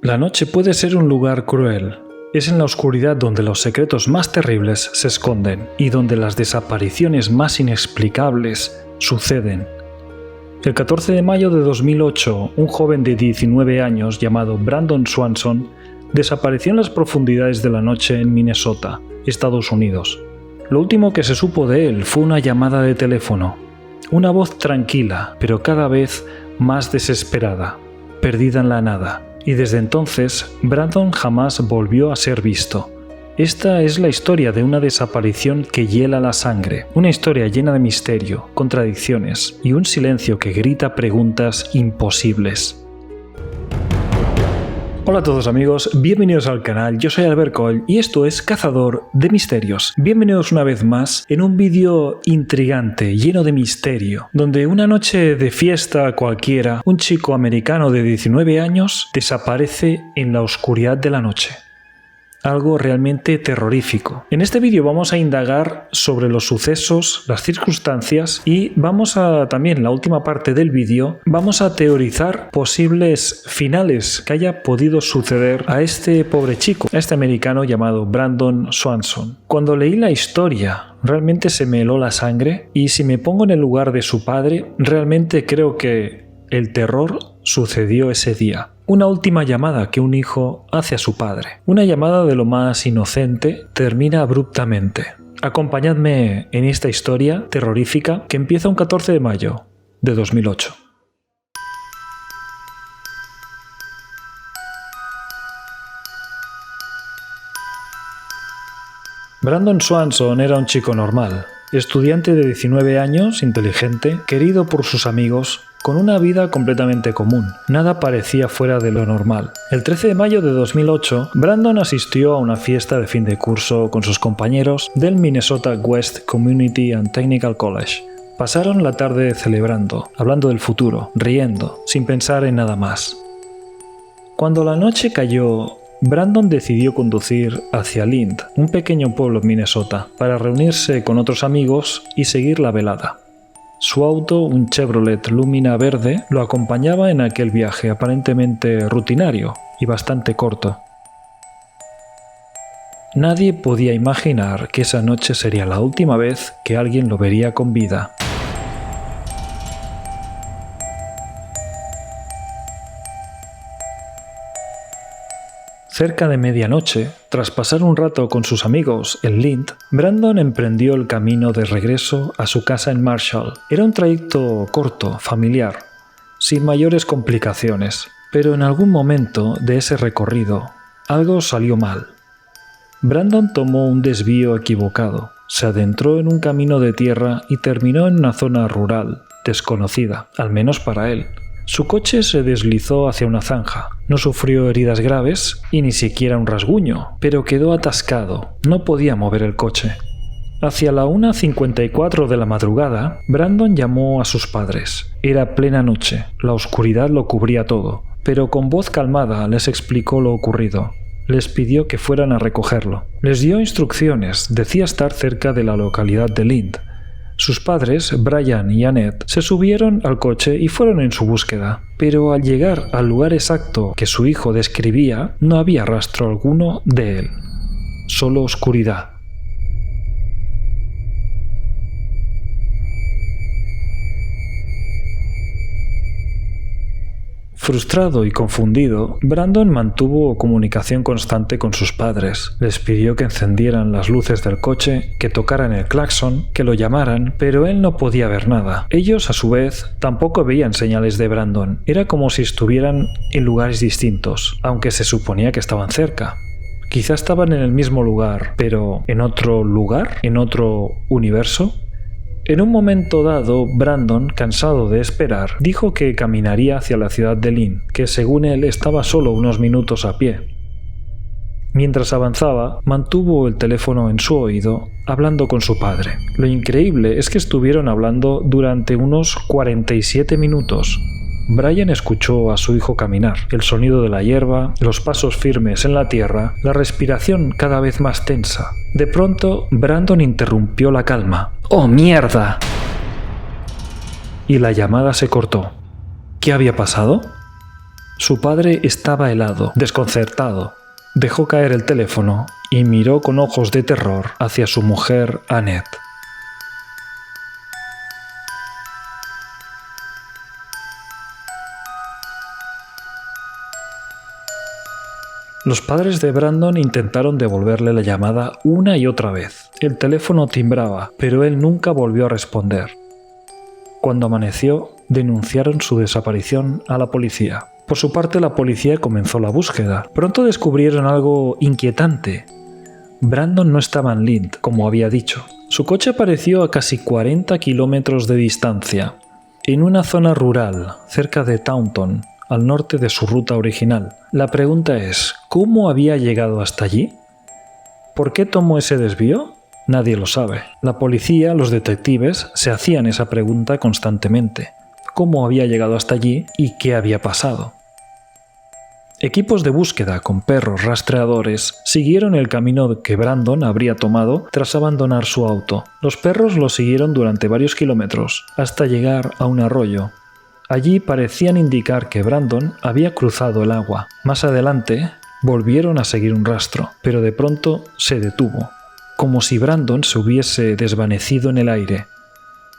La noche puede ser un lugar cruel. Es en la oscuridad donde los secretos más terribles se esconden y donde las desapariciones más inexplicables suceden. El 14 de mayo de 2008, un joven de 19 años llamado Brandon Swanson desapareció en las profundidades de la noche en Minnesota, Estados Unidos. Lo último que se supo de él fue una llamada de teléfono, una voz tranquila, pero cada vez más desesperada, perdida en la nada. Y desde entonces, Brandon jamás volvió a ser visto. Esta es la historia de una desaparición que hiela la sangre, una historia llena de misterio, contradicciones y un silencio que grita preguntas imposibles. Hola a todos amigos, bienvenidos al canal, yo soy Albert Coll y esto es Cazador de Misterios. Bienvenidos una vez más en un vídeo intrigante, lleno de misterio, donde una noche de fiesta cualquiera, un chico americano de 19 años desaparece en la oscuridad de la noche. Algo realmente terrorífico. En este vídeo vamos a indagar sobre los sucesos, las circunstancias y vamos a también, la última parte del vídeo, vamos a teorizar posibles finales que haya podido suceder a este pobre chico, a este americano llamado Brandon Swanson. Cuando leí la historia, realmente se me heló la sangre y si me pongo en el lugar de su padre, realmente creo que el terror sucedió ese día. Una última llamada que un hijo hace a su padre. Una llamada de lo más inocente termina abruptamente. Acompañadme en esta historia terrorífica que empieza un 14 de mayo de 2008. Brandon Swanson era un chico normal, estudiante de 19 años, inteligente, querido por sus amigos, con una vida completamente común. Nada parecía fuera de lo normal. El 13 de mayo de 2008, Brandon asistió a una fiesta de fin de curso con sus compañeros del Minnesota West Community and Technical College. Pasaron la tarde celebrando, hablando del futuro, riendo, sin pensar en nada más. Cuando la noche cayó, Brandon decidió conducir hacia Lind, un pequeño pueblo en Minnesota, para reunirse con otros amigos y seguir la velada. Su auto, un Chevrolet Lumina verde, lo acompañaba en aquel viaje aparentemente rutinario y bastante corto. Nadie podía imaginar que esa noche sería la última vez que alguien lo vería con vida. Cerca de medianoche, tras pasar un rato con sus amigos en Lind, Brandon emprendió el camino de regreso a su casa en Marshall. Era un trayecto corto, familiar, sin mayores complicaciones, pero en algún momento de ese recorrido, algo salió mal. Brandon tomó un desvío equivocado, se adentró en un camino de tierra y terminó en una zona rural, desconocida, al menos para él. Su coche se deslizó hacia una zanja. No sufrió heridas graves y ni siquiera un rasguño, pero quedó atascado. No podía mover el coche. Hacia la 1:54 de la madrugada, Brandon llamó a sus padres. Era plena noche, la oscuridad lo cubría todo, pero con voz calmada les explicó lo ocurrido. Les pidió que fueran a recogerlo. Les dio instrucciones, decía estar cerca de la localidad de Lind. Sus padres, Brian y Annette, se subieron al coche y fueron en su búsqueda, pero al llegar al lugar exacto que su hijo describía, no había rastro alguno de él, solo oscuridad. Frustrado y confundido, Brandon mantuvo comunicación constante con sus padres. Les pidió que encendieran las luces del coche, que tocaran el claxon, que lo llamaran, pero él no podía ver nada. Ellos, a su vez, tampoco veían señales de Brandon. Era como si estuvieran en lugares distintos, aunque se suponía que estaban cerca. Quizá estaban en el mismo lugar, pero ¿en otro lugar? ¿En otro universo? En un momento dado, Brandon, cansado de esperar, dijo que caminaría hacia la ciudad de Lind, que según él estaba solo unos minutos a pie. Mientras avanzaba, mantuvo el teléfono en su oído, hablando con su padre. Lo increíble es que estuvieron hablando durante unos 47 minutos. Brian escuchó a su hijo caminar, el sonido de la hierba, los pasos firmes en la tierra, la respiración cada vez más tensa. De pronto, Brandon interrumpió la calma. ¡Oh, mierda! Y la llamada se cortó. ¿Qué había pasado? Su padre estaba helado, desconcertado. Dejó caer el teléfono y miró con ojos de terror hacia su mujer, Annette. Los padres de Brandon intentaron devolverle la llamada una y otra vez. El teléfono timbraba, pero él nunca volvió a responder. Cuando amaneció, denunciaron su desaparición a la policía. Por su parte, la policía comenzó la búsqueda. Pronto descubrieron algo inquietante. Brandon no estaba en Lynn, como había dicho. Su coche apareció a casi 40 kilómetros de distancia, en una zona rural, cerca de Taunton, al norte de su ruta original. La pregunta es, ¿cómo había llegado hasta allí? ¿Por qué tomó ese desvío? Nadie lo sabe. La policía, los detectives, se hacían esa pregunta constantemente. ¿Cómo había llegado hasta allí y qué había pasado? Equipos de búsqueda con perros rastreadores siguieron el camino que Brandon habría tomado tras abandonar su auto. Los perros lo siguieron durante varios kilómetros, hasta llegar a un arroyo. Allí parecían indicar que Brandon había cruzado el agua. Más adelante, volvieron a seguir un rastro, pero de pronto se detuvo, como si Brandon se hubiese desvanecido en el aire.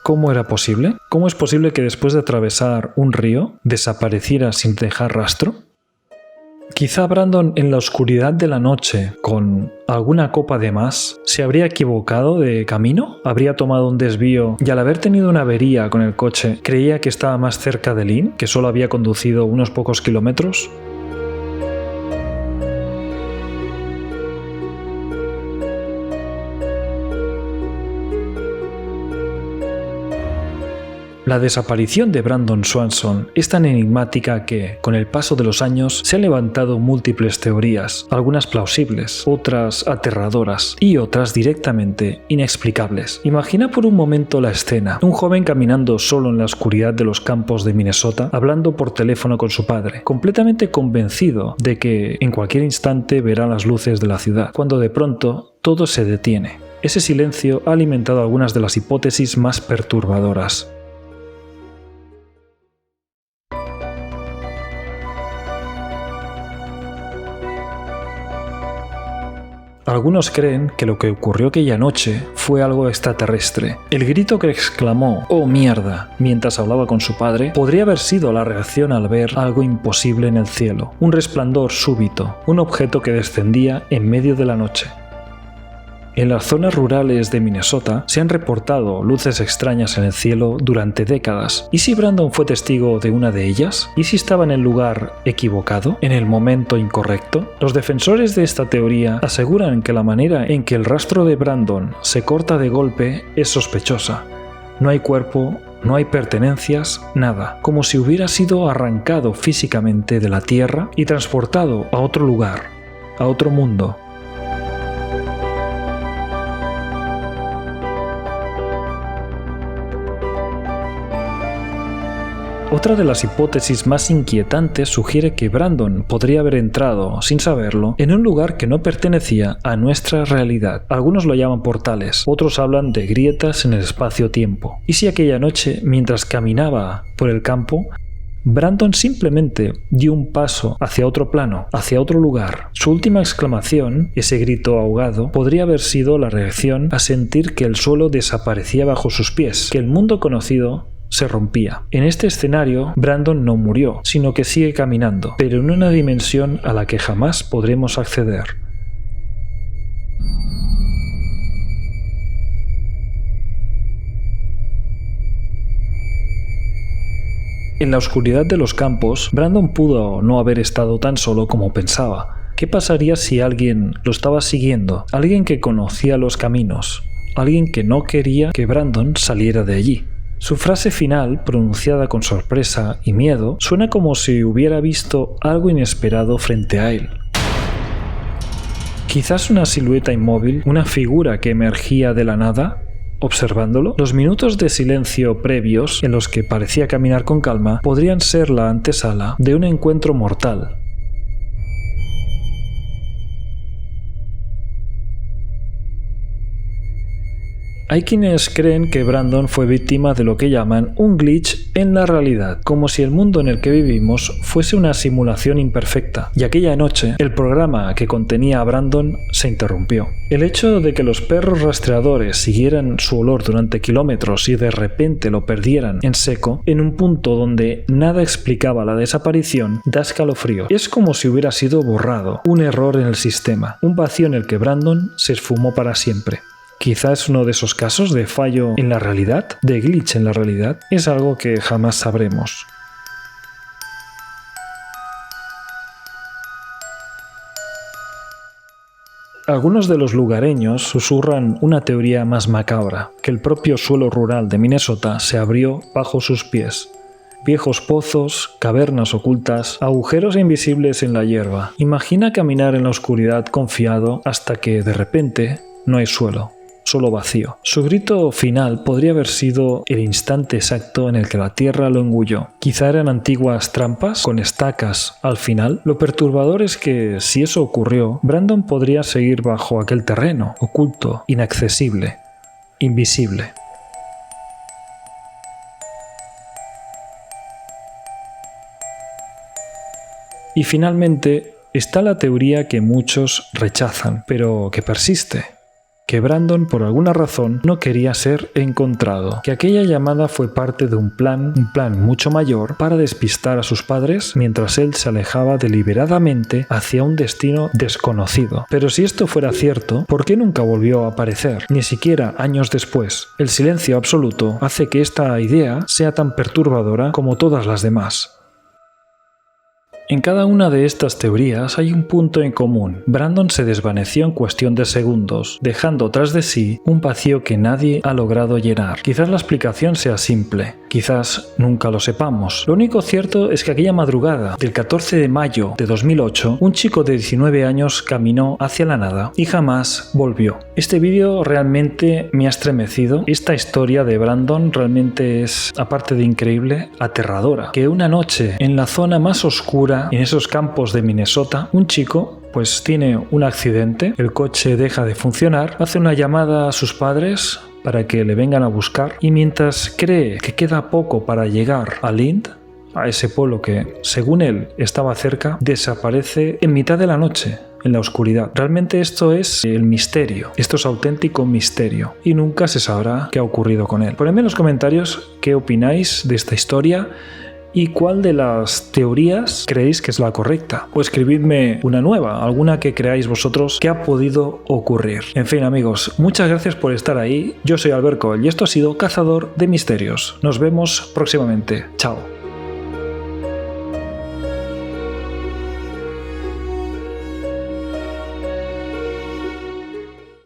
¿Cómo era posible? ¿Cómo es posible que después de atravesar un río desapareciera sin dejar rastro? Quizá Brandon, en la oscuridad de la noche, con alguna copa de más, se habría equivocado de camino, habría tomado un desvío y al haber tenido una avería con el coche, creía que estaba más cerca de Lynn, que solo había conducido unos pocos kilómetros. La desaparición de Brandon Swanson es tan enigmática que, con el paso de los años, se han levantado múltiples teorías, algunas plausibles, otras aterradoras y otras directamente inexplicables. Imagina por un momento la escena: un joven caminando solo en la oscuridad de los campos de Minnesota, hablando por teléfono con su padre, completamente convencido de que en cualquier instante verá las luces de la ciudad, cuando de pronto todo se detiene. Ese silencio ha alimentado algunas de las hipótesis más perturbadoras. Algunos creen que lo que ocurrió aquella noche fue algo extraterrestre. El grito que exclamó «¡Oh mierda!» mientras hablaba con su padre podría haber sido la reacción al ver algo imposible en el cielo, un resplandor súbito, un objeto que descendía en medio de la noche. En las zonas rurales de Minnesota se han reportado luces extrañas en el cielo durante décadas. ¿Y si Brandon fue testigo de una de ellas? ¿Y si estaba en el lugar equivocado? ¿En el momento incorrecto? Los defensores de esta teoría aseguran que la manera en que el rastro de Brandon se corta de golpe es sospechosa. No hay cuerpo, no hay pertenencias, nada. Como si hubiera sido arrancado físicamente de la tierra y transportado a otro lugar, a otro mundo. Otra de las hipótesis más inquietantes sugiere que Brandon podría haber entrado, sin saberlo, en un lugar que no pertenecía a nuestra realidad. Algunos lo llaman portales, otros hablan de grietas en el espacio-tiempo. ¿Y si aquella noche, mientras caminaba por el campo, Brandon simplemente dio un paso hacia otro plano, hacia otro lugar? Su última exclamación, ese grito ahogado, podría haber sido la reacción a sentir que el suelo desaparecía bajo sus pies, que el mundo conocido se rompía. En este escenario, Brandon no murió, sino que sigue caminando, pero en una dimensión a la que jamás podremos acceder. En la oscuridad de los campos, Brandon pudo no haber estado tan solo como pensaba. ¿Qué pasaría si alguien lo estaba siguiendo? Alguien que conocía los caminos, alguien que no quería que Brandon saliera de allí. Su frase final, pronunciada con sorpresa y miedo, suena como si hubiera visto algo inesperado frente a él. Quizás una silueta inmóvil, una figura que emergía de la nada, observándolo. Los minutos de silencio previos, en los que parecía caminar con calma, podrían ser la antesala de un encuentro mortal. Hay quienes creen que Brandon fue víctima de lo que llaman un glitch en la realidad, como si el mundo en el que vivimos fuese una simulación imperfecta, y aquella noche el programa que contenía a Brandon se interrumpió. El hecho de que los perros rastreadores siguieran su olor durante kilómetros y de repente lo perdieran en seco, en un punto donde nada explicaba la desaparición, da escalofrío. Es como si hubiera sido borrado, un error en el sistema, un vacío en el que Brandon se esfumó para siempre. Quizás uno de esos casos de fallo en la realidad, de glitch en la realidad, es algo que jamás sabremos. Algunos de los lugareños susurran una teoría más macabra, que el propio suelo rural de Minnesota se abrió bajo sus pies. Viejos pozos, cavernas ocultas, agujeros invisibles en la hierba. Imagina caminar en la oscuridad confiado hasta que, de repente, no hay suelo. Solo vacío. Su grito final podría haber sido el instante exacto en el que la tierra lo engulló. Quizá eran antiguas trampas con estacas al final. Lo perturbador es que, si eso ocurrió, Brandon podría seguir bajo aquel terreno, oculto, inaccesible, invisible. Y finalmente está la teoría que muchos rechazan, pero que persiste. Que Brandon por alguna razón no quería ser encontrado, que aquella llamada fue parte de un plan mucho mayor para despistar a sus padres mientras él se alejaba deliberadamente hacia un destino desconocido. Pero si esto fuera cierto, ¿por qué nunca volvió a aparecer? Ni siquiera años después. El silencio absoluto hace que esta idea sea tan perturbadora como todas las demás. En cada una de estas teorías hay un punto en común. Brandon se desvaneció en cuestión de segundos, dejando tras de sí un vacío que nadie ha logrado llenar. Quizás la explicación sea simple, quizás nunca lo sepamos. Lo único cierto es que aquella madrugada del 14 de mayo de 2008, un chico de 19 años caminó hacia la nada y jamás volvió. Este vídeo realmente me ha estremecido. Esta historia de Brandon realmente es, aparte de increíble, aterradora. Que una noche en la zona más oscura, en esos campos de Minnesota, un chico pues tiene un accidente, el coche deja de funcionar, hace una llamada a sus padres para que le vengan a buscar y mientras cree que queda poco para llegar a Lind, a ese pueblo que según él estaba cerca, desaparece en mitad de la noche, en la oscuridad. Realmente esto es el misterio, esto es auténtico misterio y nunca se sabrá qué ha ocurrido con él. Ponedme en los comentarios qué opináis de esta historia y cuál de las teorías creéis que es la correcta. O escribidme una nueva, alguna que creáis vosotros que ha podido ocurrir. En fin, amigos, muchas gracias por estar ahí. Yo soy Albert Coll y esto ha sido Cazador de Misterios. Nos vemos próximamente. Chao.